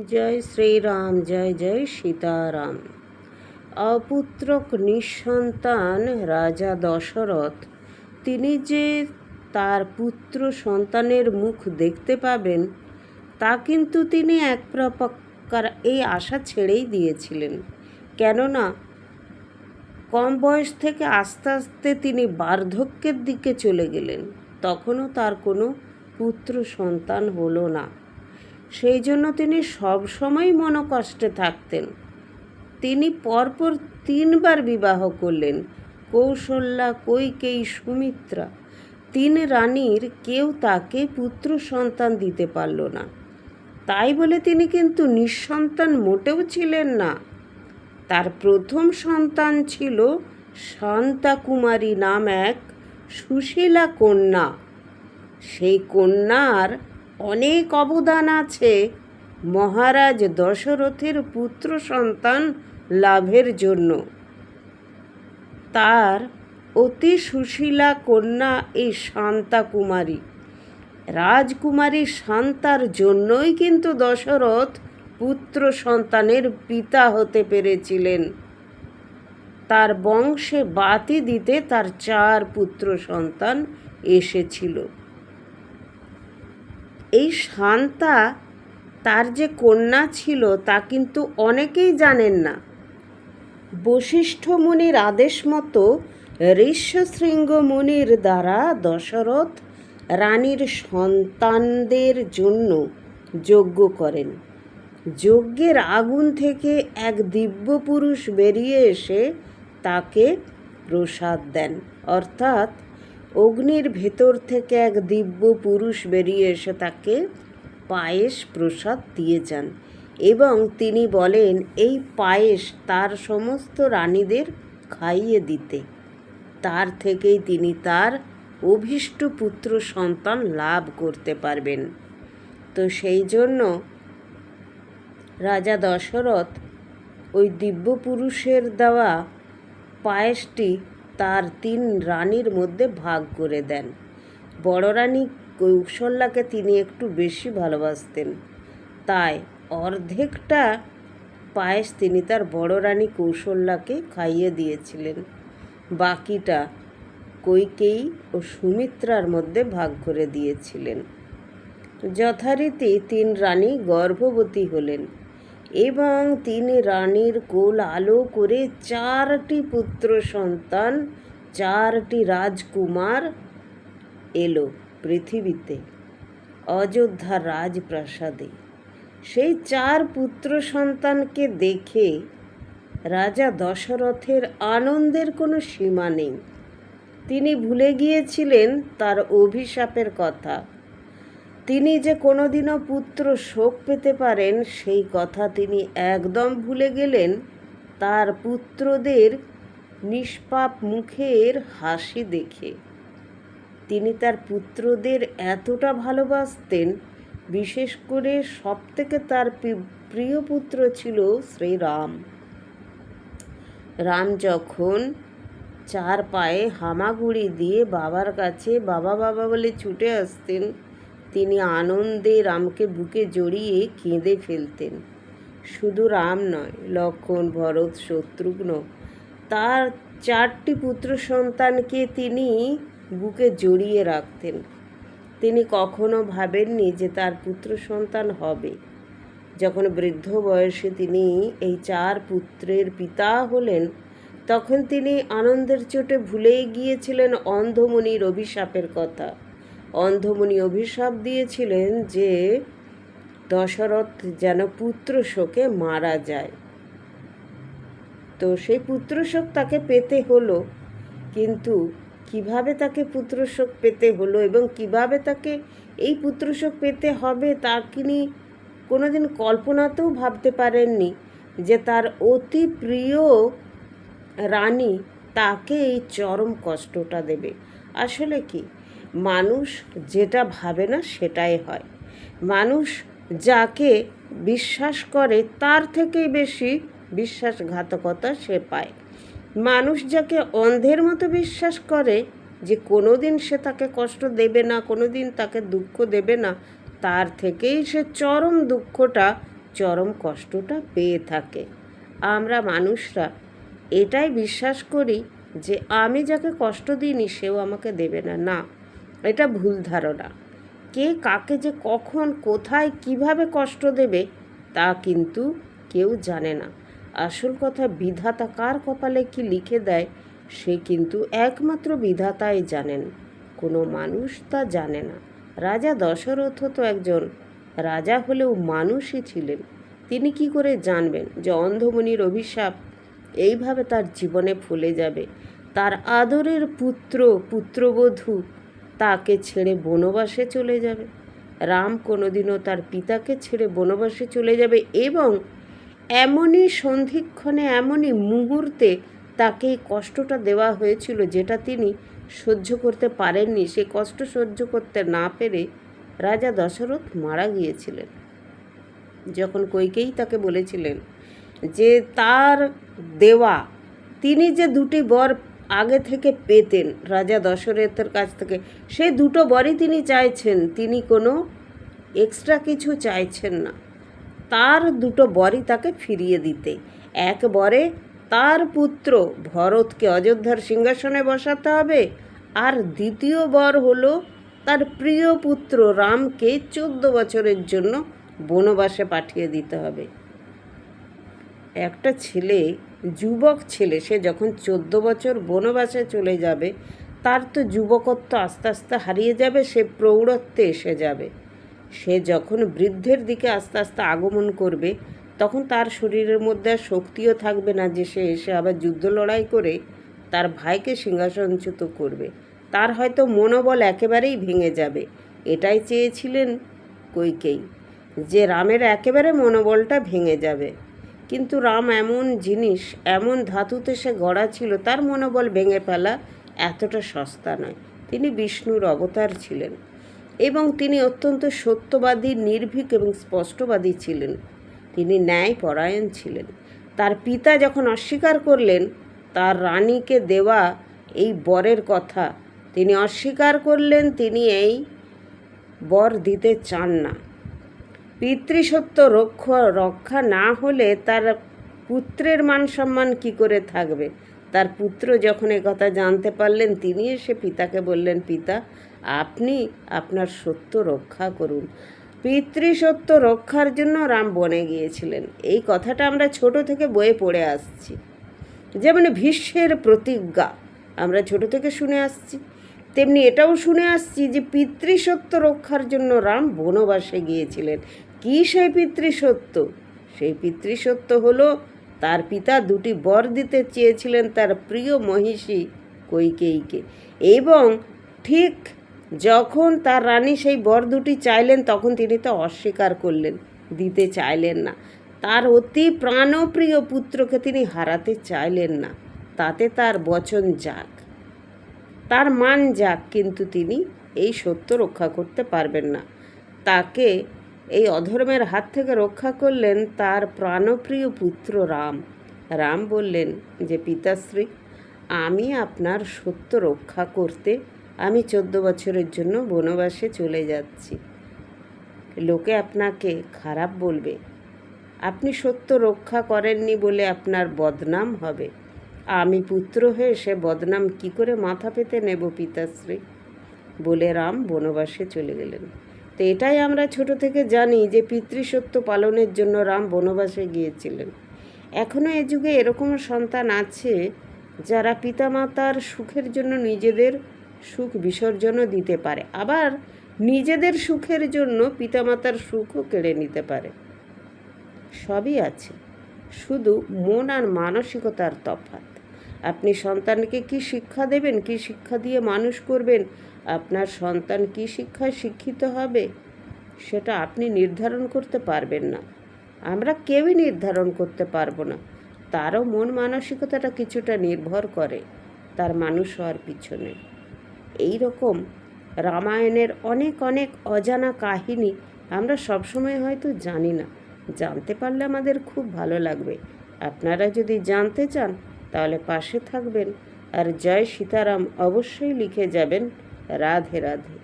জয় শ্রীরাম, জয় জয় সীতারাম। অপুত্রক নিঃসন্তান রাজা দশরথ তিনি যে তার পুত্র সন্তানের মুখ দেখতে পাবেন তা কিন্তু তিনি এক প্রকার এই আশা ছেড়েই দিয়েছিলেন। কেননা কম বয়স থেকে আস্তে আস্তে তিনি বার্ধক্যের দিকে চলে গেলেন, তখনও তার কোনো পুত্র সন্তান হলো না। সেই জন্য তিনি সবসময় মনোকষ্টে থাকতেন। তিনি পরপর 3বার বিবাহ করলেন। কৌশল্যা, কৈকেয়ী, সুমিত্রা, 3 রানীর কেউ তাকে পুত্র সন্তান দিতে পারল না। তাই বলে তিনি কিন্তু নিঃসন্তান মোটেও ছিলেন না। তার প্রথম সন্তান ছিল শান্তা কুমারী নাম এক সুশীলা কন্যা। সেই কন্যার অনেক অবদান আছে মহারাজ দশরথের পুত্র সন্তান লাভের জন্য। তার অতি সুশীলা কন্যা এই শান্তা কুমারী, রাজকুমারী শান্তার জন্যই কিন্তু দশরথ পুত্র সন্তানের পিতা হতে পেরেছিলেন। তার বংশে বাতি দিতে তার 4 পুত্র সন্তান এসেছিল। এই শান্তা তার যে কন্যা ছিল তা কিন্তু অনেকেই জানেন না। বশিষ্ঠ মুনির আদেশ মতো ঋষ্যশৃঙ্গ মুনির দ্বারা দশরথ রানীর সন্তানদের জন্য যজ্ঞ করেন। যজ্ঞের আগুন থেকে এক দিব্য পুরুষ বেরিয়ে এসে তাকে প্রসাদ দেন, অর্থাৎ অগ্নির ভেতর থেকে এক দিব্য পুরুষ বেরিয়ে এসে তাকে পায়েস প্রসাদ দিয়ে যান এবং তিনি বলেন এই পায়েস তার সমস্ত রানীদের খাইয়ে দিতে। তার থেকেই তিনি তার অভীষ্ট পুত্র সন্তান লাভ করতে পারবেন। তো সেই জন্য রাজা দশরথ ওই দিব্য পুরুষের দেওয়া পায়েসটি তার 3 রানীর মধ্যে ভাগ করে দেন। বড় রানী কৌশল্যাকে তিনি একটু বেশি ভালোবাসতেন, তাই অর্ধেকটা পায়েস তিনি তার বড় রানী কৌশল্যাকে খাইয়ে দিয়েছিলেন। বাকিটা কৈকেয়ী ও সুমিত্রার মধ্যে ভাগ করে দিয়েছিলেন। যথারীতি 3 রানী গর্ভবতী হলেন এবং 3 রানীর কোল আলো করে 4টি পুত্র সন্তান, 4টি রাজকুমার এলো পৃথিবীতে অযোধ্যার রাজপ্রাসাদে। সেই 4 পুত্র সন্তানকে দেখে রাজা দশরথের আনন্দের কোনো সীমা নেই। তিনি ভুলে গিয়েছিলেন তার অভিশাপের কথা। তিনি যে কোনোদিনও পুত্র শোক পেতে পারেন সেই কথা তিনি একদম ভুলে গেলেন তার পুত্রদের নিষ্পাপ মুখের হাসি দেখে। তিনি তার পুত্রদের এতটা ভালোবাসতেন, বিশেষ করে সবথেকে তার প্রিয় পুত্র ছিল শ্রীরাম। রাম যখন 4 পায়ে হামাগুড়ি দিয়ে বাবার কাছে বাবা বাবা বলে ছুটে আসতেন, তিনি আনন্দে রামকে বুকে জড়িয়ে কেঁদে ফেলতেন। শুধু রাম নয়, লক্ষ্মণ, ভরত, শত্রুঘ্ন, তার 4টি পুত্র সন্তানকে তিনি বুকে জড়িয়ে রাখতেন। তিনি কখনো ভাবেননি যে তার পুত্র সন্তান হবে। যখন বৃদ্ধ বয়সে তিনি এই 4 পুত্রের পিতা হলেন, তখন তিনি আনন্দের চোটে ভুলেই গিয়েছিলেন অন্ধমুনির অভিশাপের কথা। অন্ধমুনি অভিশাপ দিয়েছিলেন যে দশরথ যেন পুত্র শোকে মারা যায়। তো সেই পুত্র শোক তাকে পেতে হলো, কিন্তু কিভাবে তাকে পুত্র শোক পেতে হলো এবং কিভাবে তাকে এই পুত্র শোক পেতে হবে তা তিনি কোনোদিন কল্পনাতেও ভাবতে পারেননি যে তার অতি প্রিয় রানী তাকে এই চরম কষ্টটা দেবে। আসলে কি, মানুষ যেটা ভাবে না সেটাই হয়। মানুষ যাকে বিশ্বাস করে তার থেকেই বেশি বিশ্বাসঘাতকতা সে পায়। মানুষ যাকে অন্ধের মতো বিশ্বাস করে যে কোনো দিন সে তাকে কষ্ট দেবে না, কোনো দিন তাকে দুঃখ দেবে না, তার থেকেই সে চরম দুঃখটা চরম কষ্টটা পেয়ে থাকে। আমরা মানুষরা এটাই বিশ্বাস করি যে আমি যাকে কষ্ট দিইনি সেও আমাকে দেবে না। না, এটা ভুল ধারণা। কে কাকে যে কখন কোথায় কিভাবে কষ্ট দেবে তা কিন্তু কেউ জানে না। আসল কথা, বিধাতা কার কপালে কি লিখে দেয় সে কিন্তু একমাত্র বিধাতাই জানেন, কোনো মানুষ তা জানে না। রাজা দশরথ তো একজন রাজা হলেও মানুষই ছিলেন। তিনি কি করে জানবেন যে অন্ধমুনির অভিশাপ এইভাবে তার জীবনে ফলে যাবে, তার আদরের পুত্রবধূ তাকে ছেড়ে বনবাসে চলে যাবে। রাম কোনোদিনও তার পিতাকে ছেড়ে বনবাসে চলে যাবে এবং এমনই সন্ধিক্ষণে এমনই মুহূর্তে তাকে এই কষ্টটা দেওয়া হয়েছিল যেটা তিনি সহ্য করতে পারেননি। সে কষ্ট সহ্য করতে না পেরে রাজা দশরথ মারা গিয়েছিলেন। যখন কইকেয়ী তাকে বলেছিলেন যে তার দেওয়া, তিনি যে দুটি বর আগে থেকে পেতেন রাজা দশরথের কাছ থেকে, সেই দুটো বরই তিনি চাইছেন, তিনি কোনো এক্সট্রা কিছু চাইছেন না। তার দুটো বরই তাকে ফিরিয়ে দিতে। এক বরে তার পুত্র ভরতকে অযোধ্যার সিংহাসনে বসাতে হবে, আর দ্বিতীয় বর হলো তার প্রিয় পুত্র রামকে 14 বছরের জন্য বনবাসে পাঠিয়ে দিতে হবে। একটা ছেলে, যুবক ছেলে, সে যখন 14 বছর বনবাসে চলে যাবে তার তো যুবকত্ব আস্তে আস্তে হারিয়ে যাবে, সে প্রৌঢ়ত্বে এসে যাবে। সে যখন বৃদ্ধের দিকে আস্তে আস্তে আগমন করবে তখন তার শরীরের মধ্যে আর শক্তিও থাকবে না যে সে এসে আবার যুদ্ধ লড়াই করে তার ভাইকে সিংহাসনচ্যুত করবে। তার হয়তো মনোবল একেবারেই ভেঙে যাবে। এটাই চেয়েছিলেন কইকেয়ী, যে রামের একেবারে মনোবলটা ভেঙে যাবে। কিন্তু রাম এমন জিনিস, এমন ধাতুতে সে গড়া ছিল, তার মনোবল ভেঙে ফেলা এতটা সস্তা নয়। তিনি বিষ্ণুর অবতার ছিলেন এবং তিনি অত্যন্ত সত্যবাদী, নির্ভীক এবং স্পষ্টবাদী ছিলেন। তিনি ন্যায়পরায়ণ ছিলেন। তার পিতা যখন অস্বীকার করলেন তার রানীকে দেওয়া এই বরের কথা, তিনি অস্বীকার করলেন, তিনি এই বর দিতে চান না। পিতৃসত্য রক্ষা না হলে তার পুত্রের মান সম্মান কী করে থাকবে? তার পুত্র যখন কথা জানতে পারলেন তিনি এসে পিতাকে বললেন, পিতা আপনি আপনার সত্য রক্ষা করুন। পিতৃসত্য রক্ষার জন্য রাম বনে গিয়েছিলেন। এই কথাটা আমরা ছোট থেকে বইয়ে পড়ে আসছি। যেমন ভীষ্মের প্রতিজ্ঞা আমরা ছোট থেকে শুনে আসছি, তেমনি এটাও শুনে আসছি যে পিতৃসত্য রক্ষার জন্য রাম বনবাসে গিয়েছিলেন। কী সেই পিতৃসত্য? সেই পিতৃসত্য হলো তার পিতা দুটি বর দিতে চেয়েছিলেন তার প্রিয় মহিষী কইকেয়ীকে, এবং ঠিক যখন তার রানী সেই বর দুটি চাইলেন তখন তিনি তো অস্বীকার করলেন, দিতে চাইলেন না। তার অতি প্রাণপ্রিয় পুত্রকে তিনি হারাতে চাইলেন না, তাতে তার বচন যাক, তার মান যাক, কিন্তু তিনি এই সত্য রক্ষা করতে পারবেন না। তাকে এই অধর্মের হাত থেকে রক্ষা করলেন তার প্রাণপ্রিয় পুত্র রাম। রাম বললেন যে পিতাশ্রী, আমি আপনার সত্য রক্ষা করতে আমি 14 বছরের জন্য বনবাসে চলে যাচ্ছি। লোকে আপনাকে খারাপ বলবে, আপনি সত্য রক্ষা করেননি বলে আপনার বদনাম হবে। আমি পুত্র হয়ে সে বদনাম কি করে মাথা পেতে নেব পিতাশ্রী? বলে রাম বনবাসে চলে গেলেন। তো এটাই আমরা ছোট থেকে জানি যে পিতৃসত্য পালনের জন্য রাম বনবাসে গিয়েছিলেন। এখনও এ যুগে এরকম সন্তান আছে যারা পিতামাতার সুখের জন্য নিজেদের সুখ বিসর্জনও দিতে পারে, আবার নিজেদের সুখের জন্য পিতামাতার সুখও কেড়ে নিতে পারে। সবই আছে, শুধু মন আর মানসিকতার তফাৎ। আপনি সন্তানকে কি শিক্ষা দেবেন, কি শিক্ষা দিয়ে মানুষ করবেন, আপনার সন্তান কি শিক্ষায় শিক্ষিত হবে সেটা আপনি নির্ধারণ করতে পারবেন না। আমরা কেউই নির্ধারণ করতে পারবো না। তারও মন মানসিকতাটা কিছুটা নির্ভর করে তার মানুষ হওয়ার পিছনে। এই রকম রামায়ণের অনেক অনেক অজানা কাহিনী আমরা সবসময় হয়তো জানি না। জানতে পারলে আমাদের খুব ভালো লাগবে। আপনারা যদি জানতে চান তাহলে পাশে থাকবেন, আর জয় সীতারাম অবশ্যই লিখে যাবেন। রাধে রাধে।